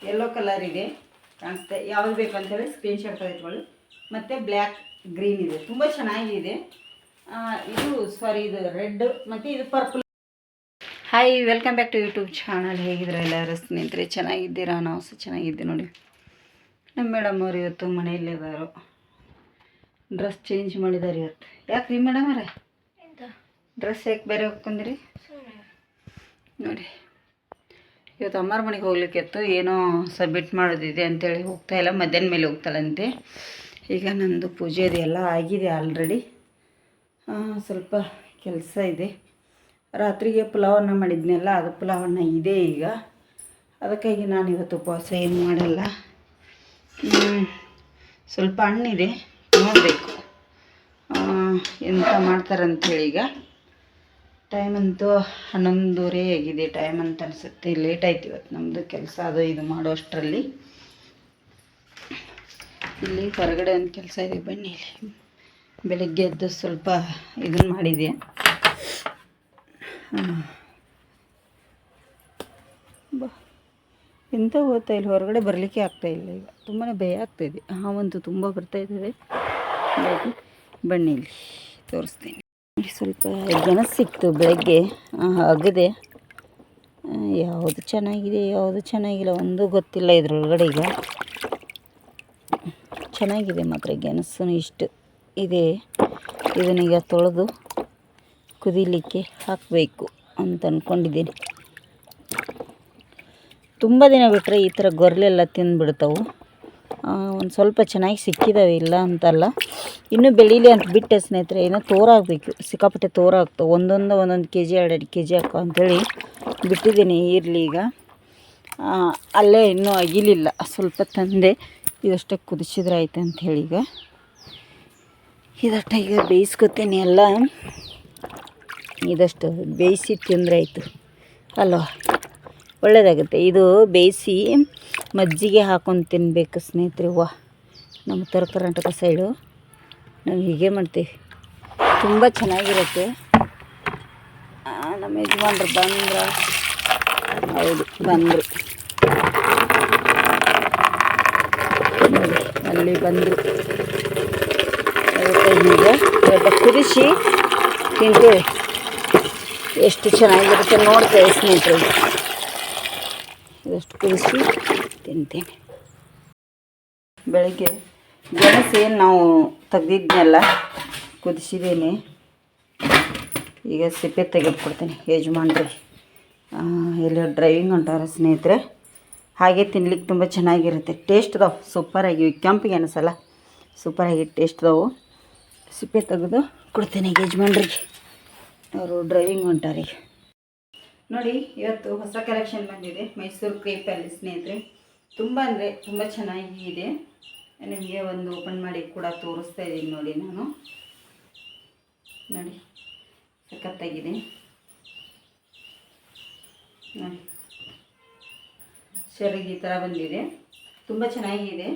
Yellow colour ಇದೆ ಕಾಣಿಸುತ್ತೆ. ಯಾವುದು ಬೇಕಂತೇಳಿ ಸ್ಕ್ರೀನ್ಶಾಟ್ ತೆಗೆದುಕೊಳ್ಳಿ. ಮತ್ತು ಬ್ಲ್ಯಾಕ್ ಗ್ರೀನ್ ಇದೆ, ತುಂಬ ಚೆನ್ನಾಗಿದೆ. ಇದು ರೆಡ್ ಮತ್ತು ಇದು purple. Hi, welcome back to YouTube channel. ಹೇಗಿದ್ರೆ ಎಲ್ಲರೂ ಸ್ನೇಹಿತರೆ, ಚೆನ್ನಾಗಿದ್ದೀರಾ? ನಾವು ಸಹ ಚೆನ್ನಾಗಿದ್ದೆ ನೋಡಿ. ನಮ್ಮ ಮೇಡಮ್ ಅವ್ರು ಇವತ್ತು ಮನೆಯಲ್ಲಿದ್ದಾರು. ಡ್ರೆಸ್ ಚೇಂಜ್ ಮಾಡಿದ್ದಾರೆ ಇವತ್ತು. ಯಾಕೆ ರೀ ಮೇಡಮ್ ಅವರೇ, ಡ್ರೆಸ್ ಯಾಕೆ ಬೇರೆ ಹೋಗ್ತಂದಿರಿ ನೋಡಿ? ಇವತ್ತು ಅಮ್ಮಾರ ಮನೆಗೆ ಹೋಗ್ಲಿಕ್ಕೆ ಇತ್ತು, ಏನೋ ಸಬ್ಮಿಟ್ ಮಾಡೋದಿದೆ ಅಂತೇಳಿ ಹೋಗ್ತಾಯಿಲ್ಲ, ಮಧ್ಯಾಹ್ನ ಮೇಲೆ ಹೋಗ್ತಾಳಂತೆ. ಈಗ ನಂದು ಪೂಜೆ ಎಲ್ಲ ಆಗಿದೆ ಆಲ್ರೆಡಿ. ಸ್ವಲ್ಪ ಕೆಲಸ ಇದೆ. ರಾತ್ರಿಗೆ ಪುಲಾವನ್ನ ಮಾಡಿದ್ನಲ್ಲ, ಅದು ಪುಲಾವನ್ನ ಇದೆ ಈಗ. ಅದಕ್ಕಾಗಿ ನಾನು ಇವತ್ತು ಉಪವಾಸ ಏನು ಮಾಡಲ್ಲ. ಸ್ವಲ್ಪ ಹಣ್ಣಿದೆ, ನೋಡಬೇಕು ಎಂತ ಮಾಡ್ತಾರಂಥೇಳಿ. ಈಗ ಟೈಮ್ ಅಂತೂ 11:30 ಆಗಿದೆ ಟೈಮ್ ಅಂತ ಅನಿಸುತ್ತೆ. ಲೇಟ್ ಆಯ್ತು ಇವತ್ತು ನಮ್ಮದು ಕೆಲಸ ಅದು ಇದು ಮಾಡೋ ಅಷ್ಟರಲ್ಲಿ. ಇಲ್ಲಿ ಹೊರಗಡೆ ಒಂದು ಕೆಲಸ ಇದೆ, ಬನ್ನಿ. ಇಲ್ಲಿ ಬೆಳಗ್ಗೆ ಎದ್ದು ಸ್ವಲ್ಪ ಇದನ್ನು ಮಾಡಿದೆ. ಎಂತ ಓದ್ತಾ ಇಲ್ಲ, ಹೊರಗಡೆ ಬರಲಿಕ್ಕೆ ಆಗ್ತಾಯಿಲ್ಲ. ಈಗ ತುಂಬಾ ಭಯ ಆಗ್ತಾಯಿದೆ. ಹಾವಂತೂ ತುಂಬ ಬರ್ತಾಯಿದ್ದಾರೆ. ಬನ್ನಿ ಇಲ್ಲಿ ತೋರಿಸ್ತೀನಿ. ಸ್ವಲ್ಪ ಗೆಣಸು ಸಿಕ್ತು ಬೆಳಗ್ಗೆ, ಅಗದೆ. ಯಾವುದು ಚೆನ್ನಾಗಿದೆ ಯಾವುದು ಚೆನ್ನಾಗಿಲ್ಲ ಒಂದು ಗೊತ್ತಿಲ್ಲ ಇದ್ರೊಳಗಡೆ. ಈಗ ಚೆನ್ನಾಗಿದೆ ಮಾತ್ರ ಗೆಣಸು ಇಷ್ಟು ಇದೆ. ಇದನ್ನೀಗ ತೊಳೆದು ಕುದಿಲಿಕ್ಕೆ ಹಾಕಬೇಕು ಅಂತ ಅಂದ್ಕೊಂಡಿದ್ದೀನಿ. ತುಂಬ ದಿನ ಬಿಟ್ಟರೆ ಈ ಥರ ಗೊರ್ಲೆಲ್ಲ ತಿಂದುಬಿಡ್ತಾವೆ. ಒಂದು ಸ್ವಲ್ಪ ಚೆನ್ನಾಗಿ ಸಿಕ್ಕಿದ್ದಾವೆ, ಇಲ್ಲ ಅಂತಲ್ಲ. ಇನ್ನೂ ಬೆಳೀಲಿ ಅಂತ ಬಿಟ್ಟೆ ಸ್ನೇಹಿತರೆ. ಏನೋ ತೋರಾಗಬೇಕು, ಸಿಕ್ಕಾಪಟ್ಟೆ ತೋರಾಗ್ತವೆ. ಒಂದೊಂದು ಕೆ ಜಿ 2 ಕೆ ಜಿ ಹಾಕೋ ಅಂಥೇಳಿ ಬಿಟ್ಟಿದ್ದೀನಿ. ಇರಲಿ ಈಗ. ಅಲ್ಲೇ ಇನ್ನೂ ಅಗಿಲಿಲ್ಲ, ಸ್ವಲ್ಪ ತಂದೆ. ಇದಷ್ಟೇ ಕುದಿಸಿದ್ರೆ ಆಯ್ತು ಅಂಥೇಳಿ ಈಗ ಇದಷ್ಟ ಈಗ ಬೇಯಿಸ್ಕೊತೀನಿ ಎಲ್ಲ. ಇದಷ್ಟು ಬೇಯಿಸಿ ತಿಂದರೆ ಆಯಿತು ಅಲ್ವಾ, ಒಳ್ಳೆಯದಾಗುತ್ತೆ. ಇದು ಬೇಯಿಸಿ ಮಜ್ಜಿಗೆ ಹಾಕೊಂಡು ತಿನ್ನಬೇಕು ಸ್ನೇಹಿತರೆ. ನಮ್ಮ ಉತ್ತರ ಕರ್ನಾಟಕ ಸೈಡು ನಾವು ಹೀಗೆ ಮಾಡ್ತೀವಿ, ತುಂಬ ಚೆನ್ನಾಗಿರುತ್ತೆ. ನಮ್ಮ ಯಜಮಾನ್ರು ಬಂದ್ರೆ, ಹೌದು ಬಂದರು, ಅಲ್ಲಿ ಬಂದರು. ಅದಕ್ಕೆ ಈಗ ಸ್ವಲ್ಪ ಕುದಿಸಿ ತಿಂತೇವೆ. ಎಷ್ಟು ಚೆನ್ನಾಗಿರುತ್ತೆ ನೋಡ್ತೇವೆ ಸ್ನೇಹಿತರೆ. ಇದಷ್ಟು ಕುದಿಸಿ ತಿಂತೇನೆ. ಬೆಳಗ್ಗೆ ಗೆಣಸು ಏನು ನಾವು ತೆಗ್ದಿದ್ನೆಲ್ಲ ಕುದಿಸಿದ್ದೇನೆ. ಈಗ ಸಿಪ್ಪೆ ತೆಗೆದುಕೊಡ್ತೀನಿ ಯಜಮಾನ್ರಿಗೆ. ಎಲ್ಲ ಡ್ರೈವಿಂಗ್ ಹೊಂಟಾರ ಸ್ನೇಹಿತರೆ. ಹಾಗೆ ತಿನ್ಲಿಕ್ಕೆ ತುಂಬ ಚೆನ್ನಾಗಿರುತ್ತೆ. ಟೇಸ್ಟ್ ಅದಾವೆ, ಸೂಪರಾಗಿವೆ. ಕೆಂಪು ಗೆಣಸಲ್ಲ, ಸೂಪರಾಗಿ ಟೇಸ್ಟ್ ಅದಾವೆ. ಸಿಪ್ಪೆ ತೆಗೆದು ಕೊಡ್ತೀನಿ ಯಜಮಾನ್ರಿಗೆ, ಅವರು ಡ್ರೈವಿಂಗ್ ಹೊಂಟಾರಿಗೆ. ನೋಡಿ, ಇವತ್ತು ಹೊಸ ಕಲೆಕ್ಷನ್ ಬಂದಿದೆ, ಮೈಸೂರು ಕ್ರೇಪಲ್ಲಿ ಸ್ನೇಹಿತರೆ. ತುಂಬ ಅಂದರೆ ತುಂಬ ಚೆನ್ನಾಗಿದೆ. ನಿಮಗೆ ಒಂದು ಓಪನ್ ಮಾಡಿ ಕೂಡ ತೋರಿಸ್ತಾ ಇದ್ದೀನಿ ನೋಡಿ. ನಾನು ನೋಡಿ, ಸಖತ್ತಾಗಿದೆ ನೋಡಿ. ಶರ್ಟ್ ಈ ಥರ ಬಂದಿದೆ, ತುಂಬ ಚೆನ್ನಾಗಿದೆ.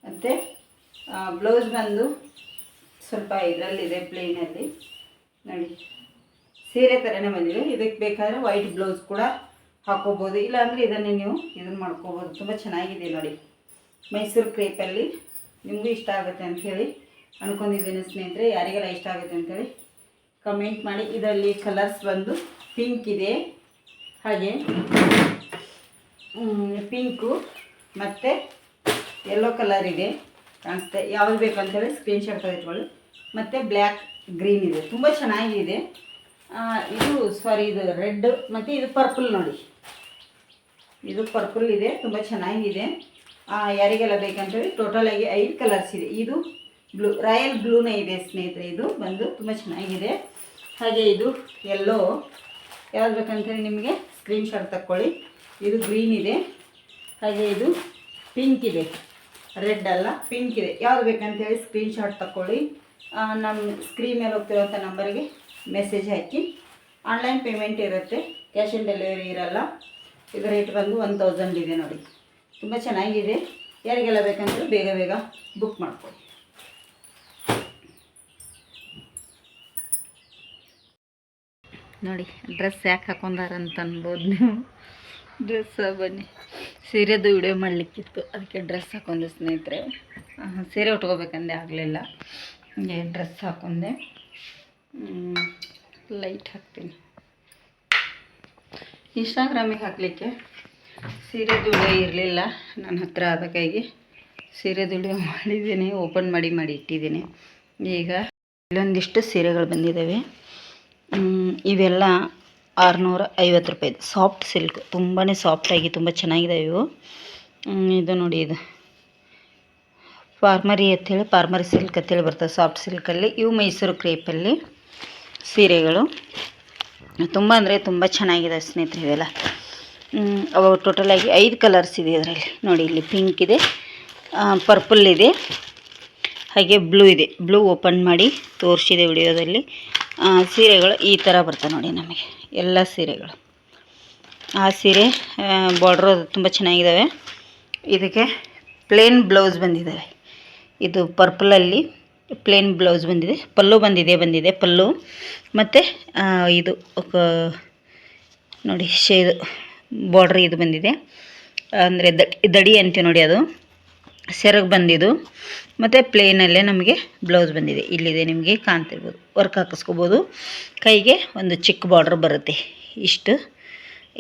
ಮತ್ತು ಬ್ಲೌಸ್ ಬಂದು ಸ್ವಲ್ಪ ಇದರಲ್ಲಿದೆ, ಪ್ಲೇನಲ್ಲಿ ನೋಡಿ. ಸೀರೆ ಥರನೇ ಬಂದಿದೆ. ಇದಕ್ಕೆ ಬೇಕಾದರೆ ವೈಟ್ ಬ್ಲೌಸ್ ಕೂಡ ಹಾಕ್ಕೋಬೋದು, ಇಲ್ಲಾಂದರೆ ಇದನ್ನೇ ನೀವು ಇದನ್ನು ಮಾಡ್ಕೋಬೋದು. ತುಂಬ ಚೆನ್ನಾಗಿದೆ ನೋಡಿ. ಮೈಸೂರು ಕ್ರೇಪಲ್ಲಿ ನಿಮಗೂ ಇಷ್ಟ ಆಗುತ್ತೆ ಅಂಥೇಳಿ ಅಂದ್ಕೊಂಡಿದ್ದೀನಿ ಸ್ನೇಹಿತರೆ. ಯಾರಿಗೆಲ್ಲ ಇಷ್ಟ ಆಗುತ್ತೆ ಅಂಥೇಳಿ ಕಮೆಂಟ್ ಮಾಡಿ. ಇದರಲ್ಲಿ ಕಲರ್ಸ್ ಬಂದು ಪಿಂಕ್ ಇದೆ, ಹಾಗೆ ಪಿಂಕು ಮತ್ತು ಯೆಲ್ಲೋ ಕಲರ್ ಇದೆ ಕಾಣಿಸುತ್ತೆ. ಯಾವುದು ಬೇಕಂತೇಳಿ ಸ್ಕ್ರೀನ್ಶಾಟ್ ತೆಗೆದುಕೊಳ್ಳಿ. ಮತ್ತು ಬ್ಲ್ಯಾಕ್ ಗ್ರೀನ್ ಇದೆ, ತುಂಬ ಚೆನ್ನಾಗಿದೆ. ಇದು ರೆಡ್ ಮತ್ತು ಇದು ಪರ್ಪಲ್ ನೋಡಿ. ಇದು ಪರ್ಪಲ್ ಇದೆ, ತುಂಬ ಚೆನ್ನಾಗಿದೆ. ಯಾರಿಗೆಲ್ಲ ಬೇಕಂತೇಳಿ ಟೋಟಲಾಗಿ 5 ಕಲರ್ಸ್ ಇದೆ. ಇದು ಬ್ಲೂ, ರಾಯಲ್ ಬ್ಲೂನೇ ಇದೆ ಸ್ನೇಹಿತರೆ. ಇದು ಬಂದು ತುಂಬ ಚೆನ್ನಾಗಿದೆ. ಹಾಗೆ ಇದು ಯೆಲ್ಲೋ, ಯಾವ್ದು ಬೇಕಂತೇಳಿ ನಿಮಗೆ ಸ್ಕ್ರೀನ್ಶಾಟ್ ತಕ್ಕೊಳ್ಳಿ. ಇದು ಗ್ರೀನ್ ಇದೆ, ಹಾಗೆ ಇದು ಪಿಂಕ್ ಇದೆ, ರೆಡ್ ಅಲ್ಲ ಪಿಂಕ್ ಇದೆ. ಯಾವುದು ಬೇಕಂತೇಳಿ ಸ್ಕ್ರೀನ್ಶಾಟ್ ತಕ್ಕೊಳ್ಳಿ. ನಮ್ಮ ಸ್ಕ್ರೀನ್ ಮೇಲೆ ಹೋಗ್ತಿರೋಂಥ ನಂಬರಿಗೆ ಮೆಸೇಜ್ ಹಾಕಿ. ಆನ್ಲೈನ್ ಪೇಮೆಂಟ್ ಇರುತ್ತೆ, ಕ್ಯಾಶ್ ಆನ್ ಡೆಲಿವರಿ ಇರಲ್ಲ. ಇದು ರೇಟ್ ಬಂದು 1000 ಇದೆ ನೋಡಿ. ತುಂಬ ಚೆನ್ನಾಗಿದೆ. ಯಾರಿಗೆಲ್ಲ ಬೇಕಂದ್ರೆ ಬೇಗ ಬೇಗ ಬುಕ್ ಮಾಡ್ಕೊಳ್ಳಿ. ನೋಡಿ ಡ್ರೆಸ್ ಯಾಕೆ ಹಾಕೊಂಡಾರಂತ ಅನ್ಬೋದು ನೀವು. ಡ್ರೆಸ್ ಬನ್ನಿ, ಸೀರೆದು ವಿಡಿಯೋ ಮಾಡಲಿಕ್ಕಿತ್ತು, ಅದಕ್ಕೆ ಡ್ರೆಸ್ ಹಾಕೊಂಡೆ ಸ್ನೇಹಿತರೆ. ಸೀರೆ ಉಟ್ಕೋಬೇಕಂದೆ ಆಗಲಿಲ್ಲ, ಹಂಗೆ ಡ್ರೆಸ್ ಹಾಕೊಂಡೆ. ಲೈಟ್ ಹಾಕ್ತೀನಿ ಇನ್ಸ್ಟಾಗ್ರಾಮಿಗೆ ಹಾಕಲಿಕ್ಕೆ. ಸೀರೆದು ವಿಡಿಯೋ ಇರಲಿಲ್ಲ ನನ್ನ ಹತ್ರ, ಅದಕ್ಕಾಗಿ ಸೀರೆದು ವಿಡಿಯೋ ಮಾಡಿದ್ದೀನಿ, ಓಪನ್ ಮಾಡಿ ಇಟ್ಟಿದ್ದೀನಿ. ಈಗ ಇಲ್ಲೊಂದಿಷ್ಟು ಸೀರೆಗಳು ಬಂದಿದ್ದಾವೆ. ಇವೆಲ್ಲ 650 ರೂಪಾಯಿ. ಸಾಫ್ಟ್ ಸಿಲ್ಕ್, ತುಂಬಾ ಸಾಫ್ಟಾಗಿ ತುಂಬ ಚೆನ್ನಾಗಿದ್ದಾವೆ ಇವು. ಇದು ನೋಡಿ, ಇದು ಫಾರ್ಮರಿ ಅಂಥೇಳಿ, ಫಾರ್ಮರಿ ಸಿಲ್ಕ್ ಅಂತೇಳಿ ಬರ್ತದೆ ಸಾಫ್ಟ್ ಸಿಲ್ಕಲ್ಲಿ. ಇವು ಮೈಸೂರು ಕ್ರೇಪಲ್ಲಿ ಸೀರೆಗಳು. ತುಂಬ ಅಂದರೆ ತುಂಬ ಚೆನ್ನಾಗಿದೆ ಸ್ನೇಹಿತರೆ ಇವೆಲ್ಲ. ಅವು ಟೋಟಲಾಗಿ 5 ಕಲರ್ಸ್ ಇದೆ ಇದರಲ್ಲಿ. ನೋಡಿ, ಇಲ್ಲಿ ಪಿಂಕ್ ಇದೆ, ಪರ್ಪಲ್ ಇದೆ, ಹಾಗೆ ಬ್ಲೂ ಇದೆ. ಬ್ಲೂ ಓಪನ್ ಮಾಡಿ ತೋರಿಸಿದೆ ವಿಡಿಯೋದಲ್ಲಿ. ಸೀರೆಗಳು ಈ ಥರ ಬರ್ತವೆ ನೋಡಿ ನಮಗೆ ಎಲ್ಲ ಸೀರೆಗಳು. ಆ ಸೀರೆ ಬಾರ್ಡ್ರು ತುಂಬ ಚೆನ್ನಾಗಿದ್ದಾವೆ. ಇದಕ್ಕೆ ಪ್ಲೇನ್ ಬ್ಲೌಸ್ ಬಂದಿದ್ದಾವೆ. ಇದು ಪರ್ಪಲಲ್ಲಿ ಪ್ಲೇನ್ ಬ್ಲೌಸ್ ಬಂದಿದೆ. ಪಲ್ಲು ಬಂದಿದೆ ಪಲ್ಲು. ಮತ್ತು ಇದು ನೋಡಿ ಶೇದು ಬಾರ್ಡ್ರ್ ಇದು ಬಂದಿದೆ, ಅಂದರೆ ದಡಿ ಅಂತೀವಿ ನೋಡಿ, ಅದು ಸೆರಗು ಬಂದಿದ್ದು. ಮತ್ತು ಪ್ಲೇನಲ್ಲೇ ನಮಗೆ ಬ್ಲೌಸ್ ಬಂದಿದೆ. ಇಲ್ಲಿದೆ, ನಿಮಗೆ ಕಾಣ್ತಿರ್ಬೋದು. ವರ್ಕ್ ಹಾಕಿಸ್ಕೋಬೋದು. ಕೈಗೆ ಒಂದು ಚಿಕ್ಕ ಬಾರ್ಡ್ರ್ ಬರುತ್ತೆ, ಇಷ್ಟು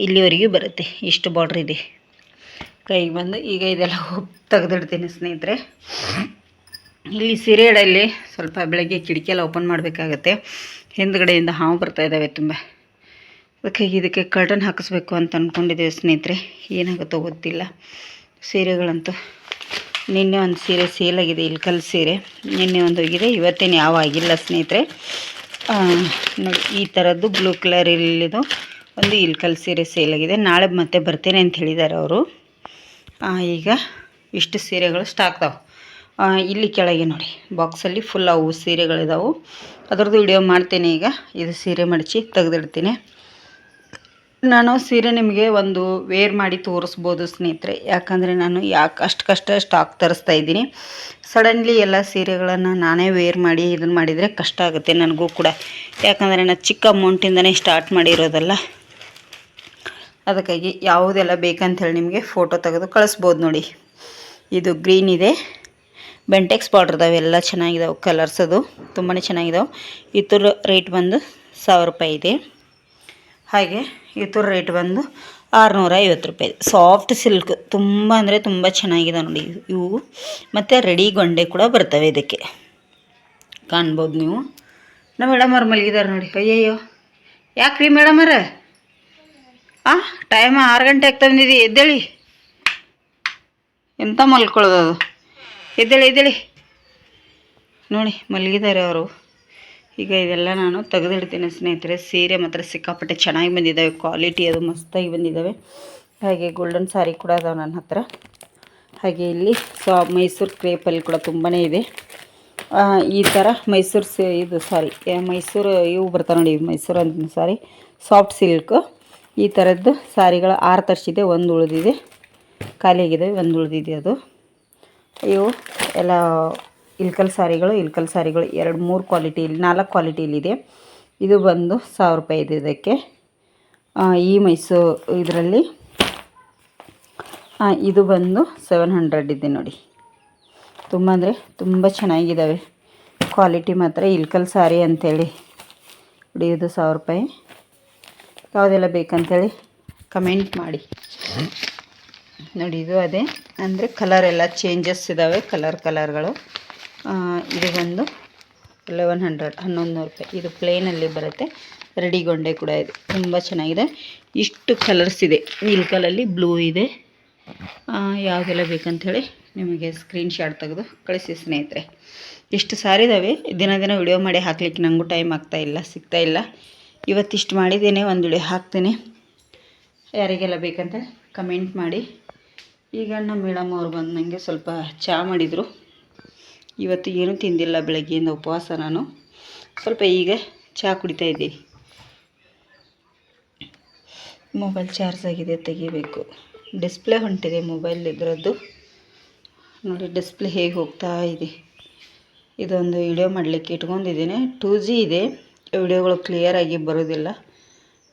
ಇಲ್ಲಿವರೆಗೂ ಬರುತ್ತೆ, ಇಷ್ಟು ಬಾರ್ಡ್ರ್ ಇದೆ ಕೈಗೆ ಬಂದು. ಈಗ ಇದೆಲ್ಲ ತೆಗೆದಿಡ್ತೀನಿ ಸ್ನೇಹಿತರೆ. ಇಲ್ಲಿ ಸೀರೆಗಳಲ್ಲಿ ಸ್ವಲ್ಪ ಬೆಳಗ್ಗೆ ಕಿಟಕಿಯೆಲ್ಲ ಓಪನ್ ಮಾಡಬೇಕಾಗತ್ತೆ, ಹಿಂದ್ಗಡೆಯಿಂದ ಹಾವು ಬರ್ತಾ ಇದ್ದಾವೆ ತುಂಬ. ಅದಕ್ಕಾಗಿ ಇದಕ್ಕೆ ಕರ್ಟನ್ ಹಾಕಿಸ್ಬೇಕು ಅಂತ ಅಂದ್ಕೊಂಡಿದ್ದೇವೆ ಸ್ನೇಹಿತರೆ. ಏನಾಗುತ್ತೋ ಗೊತ್ತಿಲ್ಲ. ಸೀರೆಗಳಂತೂ ನಿನ್ನೆ ಒಂದು ಸೀರೆ ಸೇಲಾಗಿದೆ, ಇಲ್ಕಲ್ ಸೀರೆ. ನಿನ್ನೆ ಒಂದು ಹೋಗಿದೆ, ಇವತ್ತೇನು ಯಾವ ಆಗಿಲ್ಲ ಸ್ನೇಹಿತರೆ. ನೋಡಿ, ಈ ಥರದ್ದು ಬ್ಲೂ ಕಲರ್ ಇಲ್ಲಿದು ಒಂದು ಇಲ್ಕಲ್ ಸೀರೆ ಸೇಲಾಗಿದೆ. ನಾಳೆ ಮತ್ತೆ ಬರ್ತೇನೆ ಅಂತ ಹೇಳಿದ್ದಾರೆ ಅವರು. ಈಗ ಇಷ್ಟು ಸೀರೆಗಳು ಸ್ಟಾಕ್ದಾವೆ. ಇಲ್ಲಿ ಕೆಳಗೆ ನೋಡಿ ಬಾಕ್ಸಲ್ಲಿ ಫುಲ್ ಅವು ಸೀರೆಗಳಿದಾವೆ. ಅದರದ್ದು ವಿಡಿಯೋ ಮಾಡ್ತೇನೆ. ಈಗ ಇದು ಸೀರೆ ಮಡಚಿ ತೆಗೆದಿಡ್ತೀನಿ. ನಾನು ಸೀರೆ ನಿಮಗೆ ಒಂದು ವೇರ್ ಮಾಡಿ ತೋರಿಸ್ಬೋದು ಸ್ನೇಹಿತರೆ. ಯಾಕಂದರೆ ನಾನು ಅಷ್ಟು ಕಷ್ಟ ಸ್ಟಾಕ್ ತರಿಸ್ತಾ ಇದ್ದೀನಿ. ಸಡನ್ಲಿ ಎಲ್ಲ ಸೀರೆಗಳನ್ನು ನಾನೇ ವೇರ್ ಮಾಡಿ ಇದನ್ನು ಮಾಡಿದರೆ ಕಷ್ಟ ಆಗುತ್ತೆ ನನಗೂ ಕೂಡ. ಯಾಕಂದರೆ ನಾನು ಚಿಕ್ಕ ಅಮೌಂಟಿಂದನೇ ಸ್ಟಾರ್ಟ್ ಮಾಡಿರೋದಲ್ಲ. ಅದಕ್ಕಾಗಿ ಯಾವುದೆಲ್ಲ ಬೇಕಂತೇಳಿ ನಿಮಗೆ ಫೋಟೋ ತೆಗೆದು ಕಳಿಸ್ಬೋದು. ನೋಡಿ, ಇದು ಗ್ರೀನ್ ಇದೆ, ಬೆಂಟೆಕ್ಸ್ ಬಾರ್ಡ್ರ್ ಇದಾವೆ, ಎಲ್ಲ ಚೆನ್ನಾಗಿದ್ದಾವೆ ಕಲರ್ಸ್. ಅದು ತುಂಬಾ ಚೆನ್ನಾಗಿದ್ದಾವೆ. ಇದ್ರ ರೇಟ್ ಬಂದು 1000 ರೂಪಾಯಿ ಇದೆ. ಹಾಗೆ ಇದ್ರ ರೇಟ್ ಬಂದು 650 ರೂಪಾಯಿ. ಸಾಫ್ಟ್ ಸಿಲ್ಕ್, ತುಂಬ ಅಂದರೆ ತುಂಬ ಚೆನ್ನಾಗಿದೆ ನೋಡಿ ಇವು. ಮತ್ತು ರೆಡಿ ಗೊಂಡೆ ಕೂಡ ಬರ್ತವೆ ಇದಕ್ಕೆ, ಕಾಣ್ಬೋದು ನೀವು. ನಮ್ಮ ಮೇಡಮವ್ರು ಮಲಗಿದ್ದಾರೆ ನೋಡಿ. ಅಯ್ಯಯ್ಯೋ, ಯಾಕ್ರಿ ಮೇಡಮರ? ಟೈಮ್ 6 ಗಂಟೆ ಆಗ್ತಾ ಬಂದಿದೆ. ಎದ್ದೇಳಿ, ಎಂತ ಮಲ್ಕೊಳ್ಳೋದು ಅದು. ಎದ್ದೇಳಿ ನೋಡಿ, ಮಲಗಿದ್ದಾರೆ ಅವರು. ಈಗ ಇದೆಲ್ಲ ನಾನು ತೆಗೆದಿಡ್ತೀನಿ ಸ್ನೇಹಿತರೆ. ಸೀರೆ ಮಾತ್ರ ಸಿಕ್ಕಾಪಟ್ಟೆ ಚೆನ್ನಾಗಿ ಬಂದಿದ್ದಾವೆ, ಕ್ವಾಲಿಟಿ ಅದು ಮಸ್ತಾಗಿ ಬಂದಿದ್ದಾವೆ. ಹಾಗೆ ಗೋಲ್ಡನ್ ಸಾರಿ ಕೂಡ ಅದಾವೆ ನನ್ನ ಹತ್ರ. ಹಾಗೆ ಇಲ್ಲಿ ಮೈಸೂರು ಕ್ರೇಪಲ್ಲಿ ಕೂಡ ತುಂಬಾ ಇದೆ. ಈ ಥರ ಮೈಸೂರು ಇವು ಬರ್ತಾವೆ ನೋಡಿ, ಮೈಸೂರು ಅಂತ ಸಾರಿ, ಸಾಫ್ಟ್ ಸಿಲ್ಕ್. ಈ ಥರದ್ದು ಸಾರಿಗಳು 6 ತರಿಸಿದೆ, 1 ಉಳಿದಿದೆ, ಖಾಲಿಯಾಗಿದೆ, 1 ಉಳಿದಿದೆ. ಅದು ಇವು ಎಲ್ಲ ಇಲ್ಕಲ್ ಸಾರಿಗಳು 2-3 ಕ್ವಾಲಿಟಿ, 4 ಕ್ವಾಲಿಟಿಲಿದೆ. ಇದು ಬಂದು 1000 ರೂಪಾಯಿ ಇದೆ ಇದಕ್ಕೆ. ಈ ಮೈಸೂರು ಇದರಲ್ಲಿ ಇದು ಬಂದು 700 ಇದೆ ನೋಡಿ. ತುಂಬ ಅಂದರೆ ತುಂಬ ಚೆನ್ನಾಗಿದ್ದಾವೆ, ಕ್ವಾಲಿಟಿ ಮಾತ್ರ. ಇಲ್ಕಲ್ ಸಾರಿ ಅಂಥೇಳಿ ನೋಡಿ, ಇದು 1000 ರೂಪಾಯಿ. ಯಾವುದೆಲ್ಲ ಬೇಕಂತೇಳಿ ಕಮೆಂಟ್ ಮಾಡಿ ನೋಡಿ. ಇದು ಅದೇ, ಅಂದರೆ ಕಲರ್ ಎಲ್ಲ ಚೇಂಜಸ್ ಇದ್ದಾವೆ, ಕಲರ್ಗಳು. ಇದು ಬಂದು 1100 ರೂಪಾಯಿ. ಇದು ಪ್ಲೇನಲ್ಲಿ ಬರುತ್ತೆ, ರೆಡಿ ಗೊಂಡೆ ಕೂಡ ಇದೆ, ತುಂಬ ಚೆನ್ನಾಗಿದೆ. ಇಷ್ಟು ಕಲರ್ಸ್ ಇದೆ. ಇಲ್ಕಲಲ್ಲಿ ಬ್ಲೂ ಇದೆ. ಯಾವುದೆಲ್ಲ ಬೇಕಂಥೇಳಿ ನಿಮಗೆ ಸ್ಕ್ರೀನ್ಶಾಟ್ ತೆಗೆದು ಕಳಿಸಿ ಸ್ನೇಹಿತರೆ. ಇಷ್ಟು ಸಾರಿ ಇದ್ದಾವೆ. ದಿನ ವಿಡಿಯೋ ಮಾಡಿ ಹಾಕ್ಲಿಕ್ಕೆ ನನಗೂ ಟೈಮ್ ಸಿಗ್ತಾ ಇಲ್ಲ. ಇವತ್ತಿಷ್ಟು ಮಾಡಿದ್ದೇನೆ, ಒಂದು ವಿಡಿಯೋ ಹಾಕ್ತೀನಿ. ಯಾರಿಗೆಲ್ಲ ಬೇಕಂತ ಕಮೆಂಟ್ ಮಾಡಿ. ಈಗ ನಮ್ಮ ಮೇಡಮ್ ಅವ್ರು ಬಂದು ನನಗೆ ಸ್ವಲ್ಪ ಚಹಾ ಮಾಡಿದರು. ಇವತ್ತು ಏನೂ ತಿಂದಿಲ್ಲ, ಬೆಳಗ್ಗೆಯಿಂದ ಉಪವಾಸ ನಾನು. ಸ್ವಲ್ಪ ಈಗ ಚಹಾ ಕುಡಿತಾ ಇದ್ದೀನಿ. ಮೊಬೈಲ್ ಚಾರ್ಜ್ ಆಗಿದೆ, ತೆಗಿಬೇಕು. ಡಿಸ್ಪ್ಲೇ ಹೊಂಟಿದೆ ಮೊಬೈಲ್ ಇದರದ್ದು ನೋಡಿ, ಡಿಸ್ಪ್ಲೇ ಹೇಗೆ ಹೋಗ್ತಾ ಇದೆ. ಇದೊಂದು ವಿಡಿಯೋ ಮಾಡಲಿಕ್ಕೆ ಇಟ್ಕೊಂಡಿದ್ದೀನಿ. 2G ಇದೆ, ವಿಡಿಯೋಗಳು ಕ್ಲಿಯರಾಗಿ ಬರೋದಿಲ್ಲ.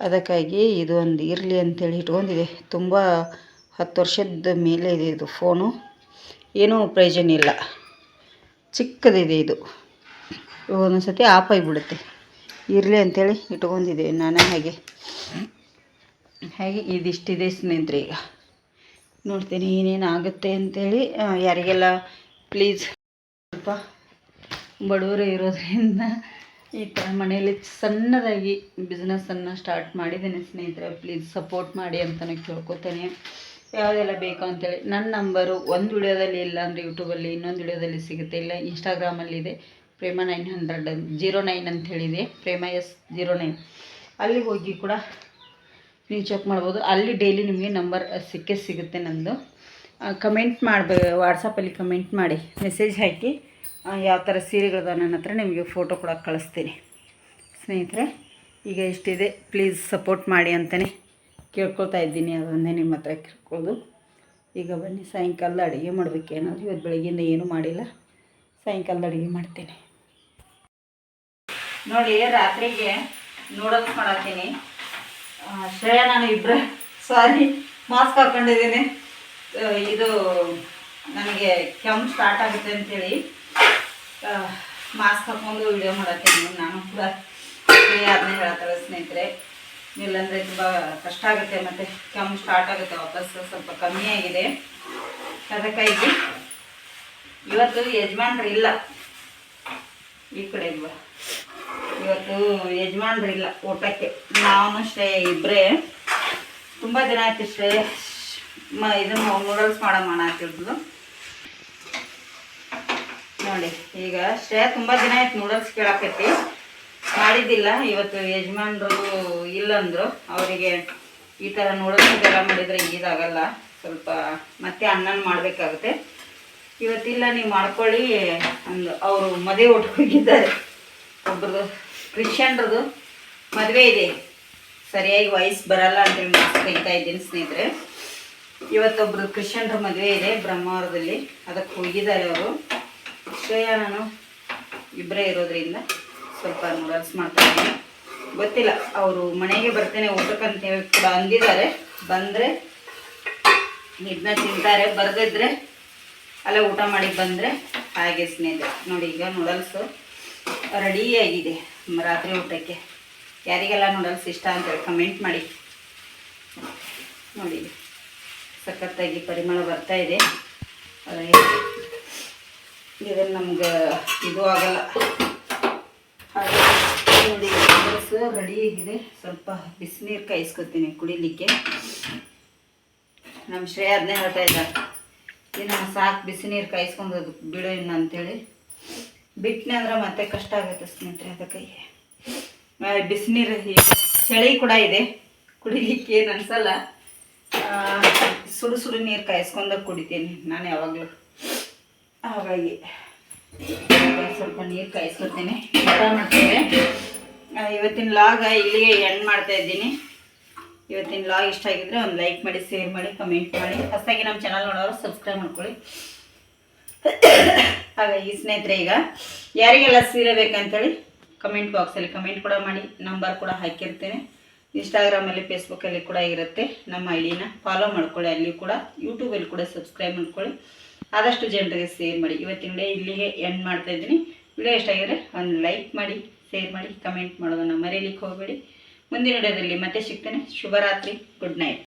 ಅದಕ್ಕಾಗಿ ಇದು ಒಂದು ಇರಲಿ ಅಂತೇಳಿ ಇಟ್ಕೊಂಡಿದೆ. ತುಂಬ 10 ವರ್ಷದ ಮೇಲೆ ಇದೆ ಇದು ಫೋನು. ಏನೂ ಪ್ರಯೋಜನ ಇಲ್ಲ, ಚಿಕ್ಕದಿದೆ ಇದು. ಒಂದೊಂದು ಸತಿ ಆಫ್ ಆಗಿಬಿಡುತ್ತೆ. ಇರಲಿ ಅಂಥೇಳಿ ಇಟ್ಕೊಂಡಿದ್ದೀವಿ ನಾನು. ಹಾಗೆ ಇದಿಷ್ಟಿದೆ ಸ್ನೇಹಿತರೆ. ಈಗ ನೋಡ್ತೀನಿ ಏನೇನು ಆಗುತ್ತೆ ಅಂಥೇಳಿ. ಯಾರಿಗೆಲ್ಲ ಪ್ಲೀಸ್, ಸ್ವಲ್ಪ ಬಡವರು ಇರೋದ್ರಿಂದ ಈ ಥರ ಮನೆಯಲ್ಲಿ ಸಣ್ಣದಾಗಿ ಬಿಸ್ನೆಸ್ಸನ್ನು ಸ್ಟಾರ್ಟ್ ಮಾಡಿದ್ದೇನೆ ಸ್ನೇಹಿತರೆ. ಪ್ಲೀಸ್ ಸಪೋರ್ಟ್ ಮಾಡಿ ಅಂತಲೇ ಕೇಳ್ಕೊತೇನೆ. ಯಾವುದೆಲ್ಲ ಬೇಕು ಅಂತೇಳಿ ನನ್ನ ನಂಬರು ಒಂದು ವಿಡಿಯೋದಲ್ಲಿ ಇಲ್ಲ ಅಂದರೆ ಯೂಟ್ಯೂಬಲ್ಲಿ ಇನ್ನೊಂದು ವಿಡಿಯೋದಲ್ಲಿ ಸಿಗುತ್ತೆ, ಇಲ್ಲ ಇನ್ಸ್ಟಾಗ್ರಾಮಲ್ಲಿದೆ ಪ್ರೇಮ 09 ಅಂತ ಹೇಳಿದೆ, ಪ್ರೇಮ S09. ಅಲ್ಲಿ ಹೋಗಿ ಕೂಡ ನೀವು ಚೆಕ್ ಮಾಡ್ಬೋದು. ಅಲ್ಲಿ ಡೈಲಿ ನಿಮಗೆ ನಂಬರ್ ಸಿಗುತ್ತೆ ನಂದು. ಕಮೆಂಟ್ ವಾಟ್ಸಪ್ಪಲ್ಲಿ ಕಮೆಂಟ್ ಮಾಡಿ ಮೆಸೇಜ್ ಹಾಕಿ ಯಾವ ಥರ ಸೀರೆಗಳದ ನನ್ನ ಹತ್ರ ನಿಮಗೆ ಫೋಟೋ ಕೂಡ ಕಳಿಸ್ತೀನಿ ಸ್ನೇಹಿತರೆ. ಈಗ ಇಷ್ಟಿದೆ, ಪ್ಲೀಸ್ ಸಪೋರ್ಟ್ ಮಾಡಿ ಅಂತಲೇ ಕೇಳ್ಕೊಳ್ತಾ ಇದ್ದೀನಿ. ಅದನ್ನೇ ನಿಮ್ಮ ಹತ್ರ ಕೇಳ್ಕೊಳ್ಳೋದು. ಈಗ ಬನ್ನಿ, ಸಾಯಂಕಾಲದ ಅಡುಗೆ ಮಾಡಬೇಕೇನಾದರೂ. ಇವತ್ತು ಬೆಳಗ್ಗೆಯಿಂದ ಏನೂ ಮಾಡಿಲ್ಲ, ಸಾಯಂಕಾಲದ ಅಡುಗೆ ಮಾಡ್ತೀನಿ. ನೋಡಿ, ರಾತ್ರಿಗೆ ನೂಡಲ್ಸ್ ಮಾಡತ್ತೀನಿ. ಶ್ರೇಯ ನಾನು ಇಬ್ಬರೇ ಮಾಸ್ಕ್ ಹಾಕ್ಕೊಂಡಿದ್ದೀನಿ. ಇದು ನನಗೆ ಕೆಮ್ಮು ಸ್ಟಾರ್ಟ್ ಆಗುತ್ತೆ ಅಂಥೇಳಿ ಮಾಸ್ಕ್ ಹಾಕ್ಕೊಂಡು ವಿಡಿಯೋ ಮಾಡತ್ತೀನಿ. ನಾನು ಕೂಡ ಅದನ್ನೇ ಹೇಳ್ತಾಳೆ ಸ್ನೇಹಿತರೆ. ಇಲ್ಲಾಂದರೆ ತುಂಬ ಕಷ್ಟ ಆಗುತ್ತೆ, ಮತ್ತು ಕೆಮ್ಮು ಸ್ಟಾರ್ಟ್ ಆಗುತ್ತೆ ವಾಪಸ್. ಸ್ವಲ್ಪ ಕಮ್ಮಿ ಆಗಿದೆ. ಅದಕ್ಕಾಗಿ ಇವತ್ತು ಯಜಮಾನ್ರು ಇಲ್ಲ, ಈ ಕಡೆ ಇಲ್ವ, ಇವತ್ತು ಯಜಮಾನ್ರು ಇಲ್ಲ ಊಟಕ್ಕೆ. ನಾನು ಶ್ರೇಯ ಇಬ್ಬರೇ. ತುಂಬ ದಿನ ಆಯ್ತು ಶ್ರೇಯ ಇದನ್ನು ನೂಡಲ್ಸ್ ಮಾಡೋಣ ಅಂತಿದ್ದು. ನೋಡಿ, ಈಗ ಶ್ರೇಯ ತುಂಬ ದಿನ ಆಯ್ತು ನೂಡಲ್ಸ್ ಕೇಳಾಕೈತಿ, ಮಾಡಿದ್ದಿಲ್ಲ. ಇವತ್ತು ಯಜಮಾನ್ರು ಇಲ್ಲಂದ್ರು. ಅವರಿಗೆ ಈ ಥರ ನೂಡಲ್ಸ್ ಇದೆಲ್ಲ ಮಾಡಿದರೆ ಇದಾಗಲ್ಲ, ಸ್ವಲ್ಪ ಮತ್ತೆ ಅನ್ನನ ಮಾಡಬೇಕಾಗುತ್ತೆ. ಇವತ್ತಿಲ್ಲ, ನೀವು ಮಾಡ್ಕೊಳ್ಳಿ ಅಂದು. ಅವರು ಮದುವೆ ಊಟಕ್ಕೆ ಹೋಗಿದ್ದಾರೆ. ಒಬ್ಬರದು ಕ್ರಿಶ್ಚಿಯನ್ರದು ಮದುವೆ ಇದೆ, ಸರಿಯಾಗಿ ವಯಸ್ಸು ಬರಲ್ಲ ಅಂತೇಳಿ ಮಾಸ್ಕ್ ತೆಗಿತಾ ಇದ್ದೀನಿ ಸ್ನೇಹಿತರೆ. ಇವತ್ತೊಬ್ಬರು ಕ್ರಿಶ್ಚಿಯನ್ರ ಮದುವೆ ಇದೆ ಬ್ರಹ್ಮಾವರದಲ್ಲಿ, ಅದಕ್ಕೆ ಹೋಗಿದ್ದಾರೆ ಅವರು. ಶ್ರೇಯ ನಾನು ಇಬ್ಬರೇ ಇರೋದ್ರಿಂದ ಸ್ವಲ್ಪ ನೂಡಲ್ಸ್ ಮಾಡ್ತಾಯಿದ್ದೀನಿ. ಗೊತ್ತಿಲ್ಲ, ಅವರು ಮನೆಗೆ ಬರ್ತೇನೆ ಊಟಕ್ಕಂತೇಳಿ ಕೂಡ ಅಂದಿದ್ದಾರೆ. ಬಂದರೆ ಇದನ್ನ ತಿಂತಾರೆ, ಬರೆದಿದ್ರೆ ಅಲ್ಲೇ ಊಟ ಮಾಡಿ ಬಂದರೆ ಹಾಗೆ ಸ್ನೇಹಿತರೆ. ನೋಡಿ, ಈಗ ನೂಡಲ್ಸು ರೆಡಿಯಾಗಿದೆ ರಾತ್ರಿ ಊಟಕ್ಕೆ. ಯಾರಿಗೆಲ್ಲ ನೂಡಲ್ಸ್ ಇಷ್ಟ ಅಂತೇಳಿ ಕಮೆಂಟ್ ಮಾಡಿ. ನೋಡಿ, ಸಖತ್ತಾಗಿ ಪರಿಮಳ ಬರ್ತಾಯಿದೆ. ಇದನ್ನು ನಮ್ಗೆ ಇದು ಆಗಲ್ಲ. ಹಾಗೆ ನೋಡಿ, ನೂಡಲ್ಸ್ ರೆಡಿ ಆಗಿದೆ. ಸ್ವಲ್ಪ ಬಿಸಿನೀರು ಕಾಯಿಸ್ಕೊತೀನಿ ಕುಡಿಲಿಕ್ಕೆ. ನಮ್ಮ ಶ್ರೇಯ ಅದನ್ನೇ ಹೇಳ್ತಾ ಇದ್ದಾರೆ, ಇನ್ನು ಸಾಕು ಬಿಸಿನೀರು ಕಾಯಿಸ್ಕೊಂಡು ಬಿಡು ಇನ್ನು ಅಂಥೇಳಿ. ಬಿಟ್ಟನೆ ಅಂದ್ರೆ ಮತ್ತೆ ಕಷ್ಟ ಆಗುತ್ತೆ ಸ್ನೇಹಿತರೆ. ಅದಕ್ಕಾಗಿ ಬಿಸಿನೀರು, ಚಳಿ ಕೂಡ ಇದೆ, ಕುಡಿಲಿಕ್ಕೆ ಏನು ಅನಿಸಲ್ಲ. ಸುಡು ನೀರು ಕಾಯಿಸ್ಕೊಂಡು ಕುಡಿತೀನಿ ನಾನು ಯಾವಾಗಲೂ. ಹಾಗಾಗಿ ಸ್ವಲ್ಪ ನೀರು ಕಾಯಿಸ್ಕೊತೀನಿ, ಊಟ ಮಾಡ್ತೇವೆ. ಇವತ್ತಿನ ಲಾಗ ಇಲ್ಲಿಗೆ ಎಂಡ್ ಮಾಡ್ತಾ ಇದ್ದೀನಿ. ಇವತ್ತಿನ ಲಾಗ್ ಇಷ್ಟ ಆಗಿದ್ರೆ ಒಂದು ಲೈಕ್ ಮಾಡಿ, ಶೇರ್ ಮಾಡಿ, ಕಮೆಂಟ್ ಮಾಡಿ. ಹೊಸದಾಗಿ ನಮ್ಮ ಚಾನಲ್ ನೋಡೋರು ಸಬ್ಸ್ಕ್ರೈಬ್ ಮಾಡ್ಕೊಳ್ಳಿ. ಹಾಗಾಗಿ ಸ್ನೇಹಿತರೆ, ಈಗ ಯಾರಿಗೆಲ್ಲ ಸೀರೆ ಬೇಕಂತೇಳಿ ಕಮೆಂಟ್ ಬಾಕ್ಸಲ್ಲಿ ಕಮೆಂಟ್ ಕೂಡ ಮಾಡಿ. ನಂಬರ್ ಕೂಡ ಹಾಕಿರ್ತೇನೆ. ಇನ್ಸ್ಟಾಗ್ರಾಮಲ್ಲಿ, ಫೇಸ್ಬುಕ್ಕಲ್ಲಿ ಕೂಡ ಇರುತ್ತೆ. ನಮ್ಮ ಐಡಿನ ಫಾಲೋ ಮಾಡ್ಕೊಳ್ಳಿ. ಅಲ್ಲಿ ಕೂಡ ಯೂಟ್ಯೂಬಲ್ಲಿ ಕೂಡ ಸಬ್ಸ್ಕ್ರೈಬ್ ಮಾಡ್ಕೊಳ್ಳಿ. ಆದಷ್ಟು ಜನರಿಗೆ ಶೇರ್ ಮಾಡಿ. ಇವತ್ತಿನ ವಿಡಿಯೋ ಇಲ್ಲಿಗೆ ಎಂಡ್ ಮಾಡ್ತಾ ಇದ್ದೀನಿ. ವಿಡಿಯೋ ಇಷ್ಟ ಆಗಿದ್ರೆ ಒಂದು ಲೈಕ್ ಮಾಡಿ, ಶೇರ್ ಮಾಡಿ, ಕಮೆಂಟ್ ಮಾಡೋದನ್ನು ಮರೀಲಿಕ್ಕೆ ಹೋಗಬೇಡಿ. ಮುಂದಿನ ವಿಡಿಯೋದಲ್ಲಿ ಮತ್ತೆ ಸಿಗ್ತೇನೆ. ಶುಭರಾತ್ರಿ, ಗುಡ್ ನೈಟ್.